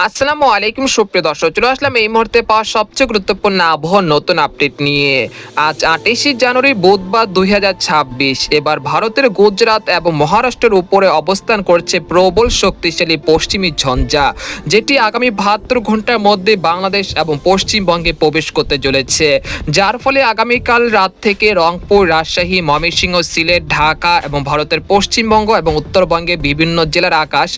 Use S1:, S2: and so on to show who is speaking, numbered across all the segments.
S1: আসসালামু আলাইকুম সুপ্রিয় দর্শক, চলে আসলাম এই মুহূর্তে পাওয়া সবচেয়ে গুরুত্বপূর্ণ আবহাওয়ার নতুন আপডেট নিয়ে। আজ 28 জানুয়ারি বুধবার 2026। এবার ভারতের গুজরাট এবং মহারাষ্ট্রের উপরে অবস্থান করছে প্রবল শক্তিশালী পশ্চিমী ঝঞ্ঝা, যেটি আগামী 72 ঘন্টার মধ্যে বাংলাদেশ এবং পশ্চিমবঙ্গে প্রবেশ করতে চলেছে। যার ফলে আগামীকাল রাত থেকে রংপুর, রাজশাহী, ময়মনসিংহ, সিলেট, ঢাকা এবং ভারতের পশ্চিমবঙ্গ এবং উত্তরবঙ্গে বিভিন্ন জেলার আকাশ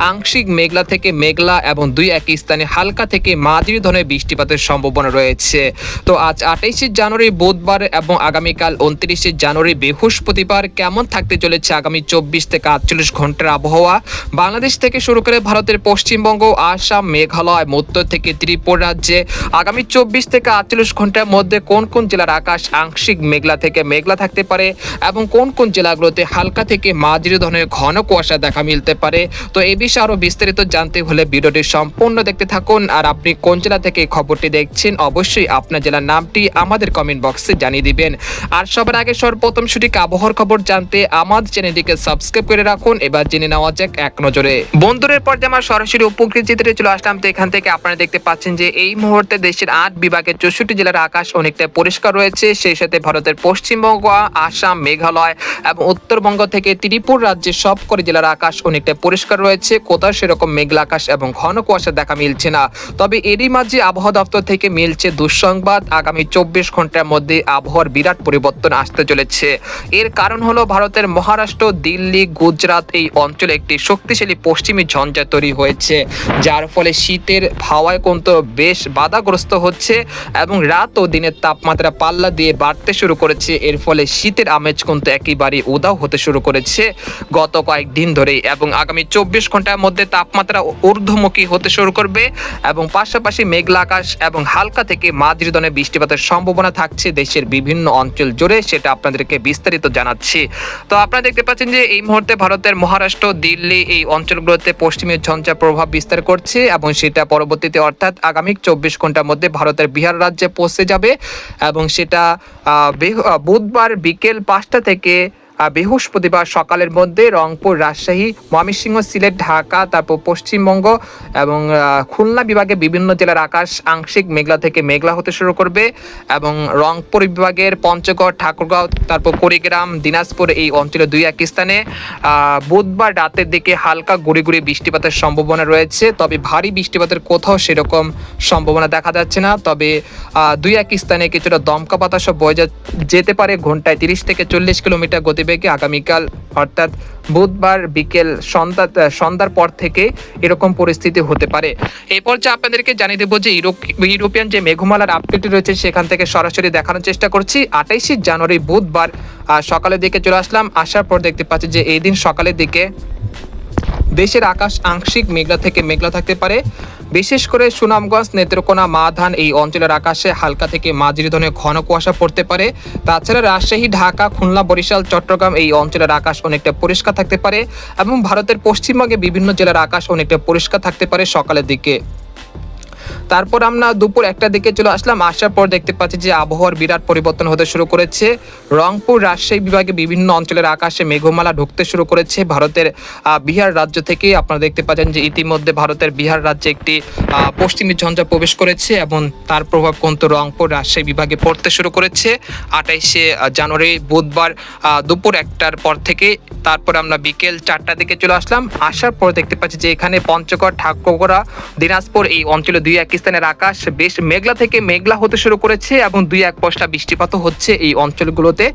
S1: আংশিক মেঘলা থেকে মেঘলা এবং দুই এক স্থানে হালকা থেকে মাঝারি ধরনের বৃষ্টিপাতের সম্ভাবনা রয়েছে। তো আজ 28 জানুয়ারি বুধবার এবং আগামীকাল 29 জানুয়ারি বৃহস্পতিবার কেমন থাকতে চলেছে আগামী 24 থেকে 48 ঘন্টার আবহাওয়া বাংলাদেশ থেকে শুরু করে ভারতের পশ্চিমবঙ্গ, আসাম, মেঘালয়, উত্তর থেকে ত্রিপুরা রাজ্যে আগামী 24 থেকে 48 ঘন্টার মধ্যে কোন কোন জেলার আকাশ আংশিক মেঘলা থেকে মেঘলা থাকতে পারে এবং কোন কোন জেলাগুলোতে হালকা থেকে মাঝারি ধরনের ঘন কুয়াশা দেখা মিলতে পারে। তো এই বিষয়ে আরো বিস্তারিত জানতে হলে ভিডিওটি সম্পূর্ণ দেখতে থাকুন। আর আপনি কোন জেলা থেকে এই খবরটি দেখছেন অবশ্যই আপনার জেলার নামটি আমাদের কমেন্ট বক্সে জানিয়ে দিবেন। আর সবার আগে সর্বপ্রথম সঠিক আবহাওয়ার খবর জানতে আমাদের চ্যানেলটিকে সাবস্ক্রাইব করে রাখুন। এবার জেনে নেওয়া যাক এক নজরে বন্ধুদের পর্যায়ে আমার সরাসরি উপকৃত চিত্রে চলে আসলাম। তো এখান থেকে আপনারা দেখতে পাচ্ছেন যে এই মুহূর্তে দেশের 8 বিভাগের 64 জেলার আকাশ অনেকটা পরিষ্কার রয়েছে। সেই সাথে ভারতের পশ্চিমবঙ্গ, আসাম, মেঘালয় এবং উত্তরবঙ্গ থেকে ত্রিপুরা রাজ্যের সবকটি জেলার আকাশ অনেকটা পরিষ্কার রয়েছে। কোথাও সেরকম মেঘলা আকাশ এবং ঘন কুয়াশা দেখা মিলছে না। তবে এরই মাঝে আবহাওয়া দপ্তর থেকে মিলছে দুঃসংবাদ, আগামী 24 ঘন্টার মধ্যে আবহাওয়ার বিরাট পরিবর্তন আসতে চলেছে। এর কারণ হলো ভারতের মহারাষ্ট্র, দিল্লি, গুজরাট এই অঞ্চলে একটি শক্তিশালী পশ্চিমী ঝঞ্ঝা তৈরি হয়েছে, যার ফলে শীতের হাওয়ায় কিন্তু বেশ বাধাগ্রস্ত হচ্ছে এবং রাত ও দিনের তাপমাত্রা পাল্লা দিয়ে বাড়তে শুরু করেছে। এর ফলে শীতের আমেজ কিন্তু একেবারে উধাও হতে শুরু করেছে গত কয়েকদিন ধরেই এবং আগামী 24 ঘন্টার মধ্যে তাপমাত্রা ঊর্ধ্বমুখী হতে শুরু করবে এবং পাশাপাশি মেঘলা আকাশ এবং হালকা থেকে মাঝারি ধরনের বৃষ্টিপাতের সম্ভাবনা থাকছে দেশের বিভিন্ন অঞ্চল জুড়ে, সেটা আপনাদেরকে বিস্তারিত জানাচ্ছি। তো আপনারা দেখতে পাচ্ছেন যে এই মুহূর্তে ভারতের মহারাষ্ট্র, দিল্লি এই অঞ্চলগুলোতে পশ্চিমী ঝঞ্ঝা প্রভাব বিস্তার করছে এবং সেটা পরবর্তীতে অর্থাৎ আগামী 24 ঘন্টার মধ্যে ভারতের বিহার রাজ্যে পৌঁছে যাবে এবং সেটা বুধবার বিকেল 5টা থেকে বৃহস্পতিবার সকালের মধ্যে রংপুর, রাজশাহী, ময়মনসিংহ, সিলেট, ঢাকা, তারপর পশ্চিমবঙ্গ এবং খুলনা বিভাগে বিভিন্ন জেলার আকাশ আংশিক মেঘলা থেকে মেঘলা হতে শুরু করবে এবং রংপুর বিভাগের পঞ্চগড়, ঠাকুরগাঁও, তারপর কুড়িগ্রাম, দিনাজপুর এই অঞ্চলে দুই এক স্থানে বুধবার রাতের দিকে হালকা গুড়ি গুড়ি বৃষ্টিপাতের সম্ভাবনা রয়েছে। তবে ভারী বৃষ্টিপাতের কোথাও সেরকম সম্ভাবনা দেখা যাচ্ছে না। তবে দুই এক স্থানে কিছুটা দমকা বাতাসও বয়ে যেতে পারে ঘন্টায় 30 থেকে 40 কিলোমিটার গতিবেগে আগামীকাল অর্থাৎ বুধবার বিকেল সন্ধ্যার পর থেকে এরকম পরিস্থিতি হতে পারে। এই পর্যায়ে আপনাদেরকে জানিয়ে দেবো যে ইউরোপিয়ান যে মেঘমালার আপডেট রয়েছে সেখান থেকে সরাসরি দেখানোর চেষ্টা করছি। 28 জানুয়ারি বুধবার সকালের দিকে চলে আসলাম। আসার পর দেখতে পাচ্ছি যে এই দিন সকালের দিকে দেশের আকাশ আংশিক মেঘলা থেকে মেঘলা থাকতে পারে। বিশেষ করে সুনামগঞ্জ, নেত্রকোনা, মাধান এই অঞ্চলের আকাশে হালকা থেকে মাঝারি ধরনের ঘন কুয়াশা পড়তে পারে। তাছাড়া রাজশাহী, ঢাকা, খুলনা, বরিশাল, চট্টগ্রাম এই অঞ্চলের আকাশ অনেকটা পরিষ্কার থাকতে পারে এবং ভারতের পশ্চিমবঙ্গে বিভিন্ন জেলার আকাশ অনেকটা পরিষ্কার থাকতে পারে সকালের দিকে। তারপর আমরা দুপুর 1টার দিকে চলে আসলাম। আসার পর দেখতে পাচ্ছি যে আবহাওয়ার বিরাট পরিবর্তন হতে শুরু করেছে। রংপুর, রাজশাহী বিভাগে বিভিন্ন অঞ্চলের আকাশে মেঘমালা ঢুকতে শুরু করেছে ভারতের বিহার রাজ্য থেকে। আপনারা দেখতে পাচ্ছেন যে ইতিমধ্যে ভারতের বিহার রাজ্যে একটি পশ্চিমী ঝঞ্ঝা প্রবেশ করেছে এবং তার প্রভাব কিন্তু রংপুর, রাজশাহী বিভাগে পড়তে শুরু করেছে 28 জানুয়ারি বুধবার দুপুর 1টার পর থেকে। তারপর আমরা বিকেল 4টার দিকে চলে আসলাম। আসার পর দেখতে পাচ্ছি যে এখানে পঞ্চগড়, ঠাকুরগাঁও, দিনাজপুর এই অঞ্চলে দুই এক স্থানের আকাশ বেশ মেঘলা থেকে মেঘলা হতে শুরু করেছে এবং দুই এক পশলা বৃষ্টিপাতও হচ্ছে এই অঞ্চলগুলোতে।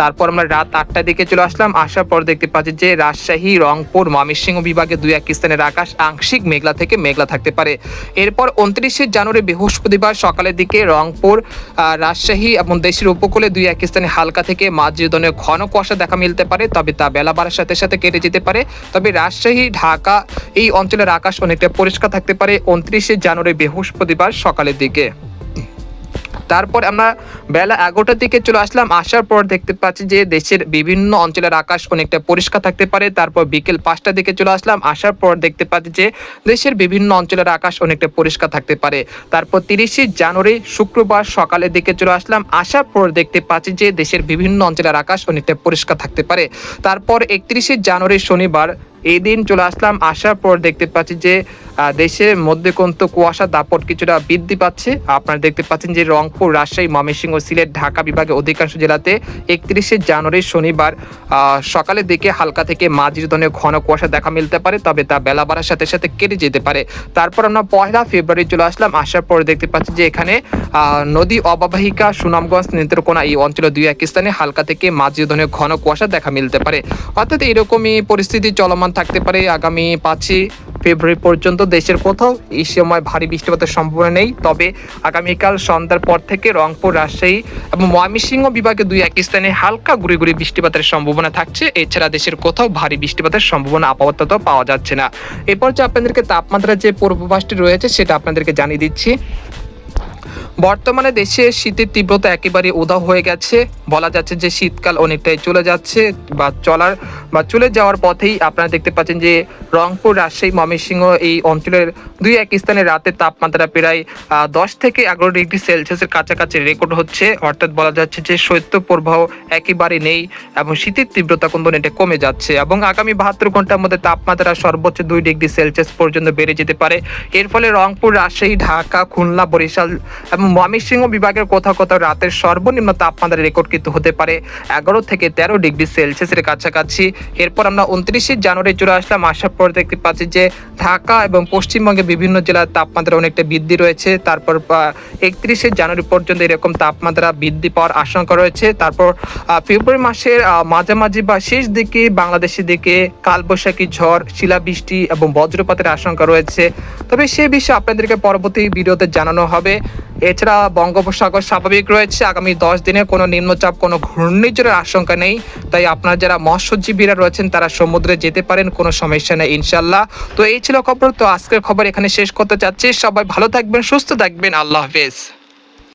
S1: তারপর আমরা রাত 8টার দিকে চলে আসলাম। আসার পর দেখতে পাচ্ছি যে রাজশাহী, রংপুর, ময়মনসিংহ বিভাগে দুই এক স্থানের আকাশ আংশিক মেঘলা থেকে মেঘলা থাকতে পারে। এরপর 29 জানুয়ারি বৃহস্পতিবার সকালের দিকে রংপুর, রাজশাহী এবং দেশের উপকূলে দুই এক স্থানে হালকা থেকে মাঝারি ধরনের ঘন কুয়াশা দেখা মিলতে পারে, তবে তা বেলা বাড়ার সাথে সাথে কেটে যেতে পারে। তবে রাজশাহী, ঢাকা এই অঞ্চলের আকাশ অনেকটা পরিষ্কার থাকতে পারে 29 জানুয়ারি বৃহস্পতিবার সকালের দিকে। তারপর আমরা বেলা 11টার দিকে চলে আসলাম। আসার পর দেখতে পাচ্ছি যে দেশের বিভিন্ন অঞ্চলের আকাশ অনেকটা পরিষ্কার থাকতে পারে। তারপর বিকেল 5টার দিকে চলে আসলাম। আসার পর দেখতে পাচ্ছি যে দেশের বিভিন্ন অঞ্চলের আকাশ অনেকটা পরিষ্কার থাকতে পারে। তারপর 30 জানুয়ারি শুক্রবার সকালের দিকে চলে আসলাম। আসার পর দেখতে পাচ্ছি যে দেশের বিভিন্ন অঞ্চলের আকাশ অনেকটা পরিষ্কার থাকতে পারে। তারপর 31 জানুয়ারি শনিবার এই দিন চলে আসলাম, আসার পর দেখতে পাচ্ছি যে দেশের মধ্যে কিন্তু কুয়াশা দাপট কিছুটা বৃদ্ধি পাচ্ছে। আপনারা দেখতে পাচ্ছেন যে রংপুর, রাজশাহী, ময়মনসিংহ, সিলেট, ঢাকা বিভাগে অধিকাংশ জেলাতে 31শে জানুয়ারি শনিবার সকালের দিকে হালকা থেকে মাঝারি ধরনের ঘন কুয়াশা দেখা মিলতে পারে, তবে তা বেলা বাড়ার সাথে সাথে কেটে যেতে পারে। তারপর আমরা 1 ফেব্রুয়ারি চলে আসলাম, আসার পর দেখতে পাচ্ছি যে এখানে নদী অববাহিকা সুনামগঞ্জ, নেত্রকোনা এই অঞ্চলে 2-1 স্থানে হালকা থেকে মাঝারি ধরনের ঘন কুয়াশা দেখা মিলতে পারে। অর্থাৎ এরকমই পরিস্থিতি চলমান থাকতে পারে আগামী 5 ফেব্রুয়ারি পর্যন্ত। দেশের কোথাও এই সময় ভারী বৃষ্টিপাতের সম্ভাবনা নেই, তবে আগামীকাল সন্ধ্যার পর থেকে রংপুর, রাজশাহী এবং ময়মনসিংহ বিভাগে 2-1 স্থানে হালকা গুড়ি গুড়ি বৃষ্টিপাতের সম্ভাবনা থাকছে। এছাড়া দেশের কোথাও ভারী বৃষ্টিপাতের সম্ভাবনা আপাতত পাওয়া যাচ্ছে না। এরপর যে আপনাদেরকে তাপমাত্রা যে পূর্বাভাসটি রয়েছে সেটা আপনাদেরকে জানিয়ে দিচ্ছি। বর্তমানে দেশে শীতের তীব্রতা একেবারে উধাও হয়ে গেছে, বলা যাচ্ছে যে শীতকাল অনেকটাই চলে যাচ্ছে বা চলে যাওয়ার পথেই। আপনারা দেখতে পাচ্ছেন যে রংপুর, রাজশাহী, ময়মনসিংহ এই অঞ্চলের 2-1 স্থানে রাতের তাপমাত্রা প্রায় 10 থেকে 11 ডিগ্রি সেলসিয়াসের কাছাকাছি রেকর্ড হচ্ছে। অর্থাৎ বলা যাচ্ছে যে শৈত্য প্রবাহ একেবারে নেই এবং শীতের তীব্রতা কিন্তু অনেকটা কমে যাচ্ছে, এবং আগামী 72 ঘন্টার মধ্যে তাপমাত্রা সর্বোচ্চ 2 ডিগ্রি সেলসিয়াস পর্যন্ত বেড়ে যেতে পারে। এর ফলে রংপুর, রাজশাহী, ঢাকা, খুলনা, বরিশাল এবং ময়মনসিংহ বিভাগের কোথাও কোথাও রাতের সর্বনিম্ন তাপমাত্রা রেকর্ড কিন্তু হতে পারে 11 থেকে 13 ডিগ্রি সেলসিয়াসের কাছাকাছি। এরপর আমরা 29শে জানুয়ারি চলে আসলাম, আসার পর দেখতে পাচ্ছি যে ঢাকা এবং পশ্চিমবঙ্গের বিভিন্ন জেলার তাপমাত্রা অনেকটা বৃদ্ধি রয়েছে। তারপর 31শে জানুয়ারি পর্যন্ত এরকম তাপমাত্রা বৃদ্ধি পাওয়ার আশঙ্কা রয়েছে। তারপর ফেব্রুয়ারি মাসের মাঝামাঝি বা শেষ দিকে বাংলাদেশের দিকে কালবৈশাখী ঝড়, শিলাবৃষ্টি এবং বজ্রপাতের আশঙ্কা রয়েছে, তবে সে বিষয়ে আপনাদেরকে পরবর্তী ভিডিওতে জানানো হবে। এছাড়া বঙ্গোপসাগর স্বাভাবিক রয়েছে, আগামী 10 দিনে কোনো নিম্নচাপ, কোনো ঘূর্ণিঝড়ের আশঙ্কা নেই। তাই আপনারা যারা মৎস্যজীবীরা রয়েছেন তারা সমুদ্রে যেতে পারেন, কোনো সমস্যা নেই ইনশাল্লাহ। তো এই ছিল খবর। তো আজকের খবর এখানে শেষ করতে চাচ্ছি। সবাই ভালো থাকবেন, সুস্থ থাকবেন, আল্লাহ হাফেজ।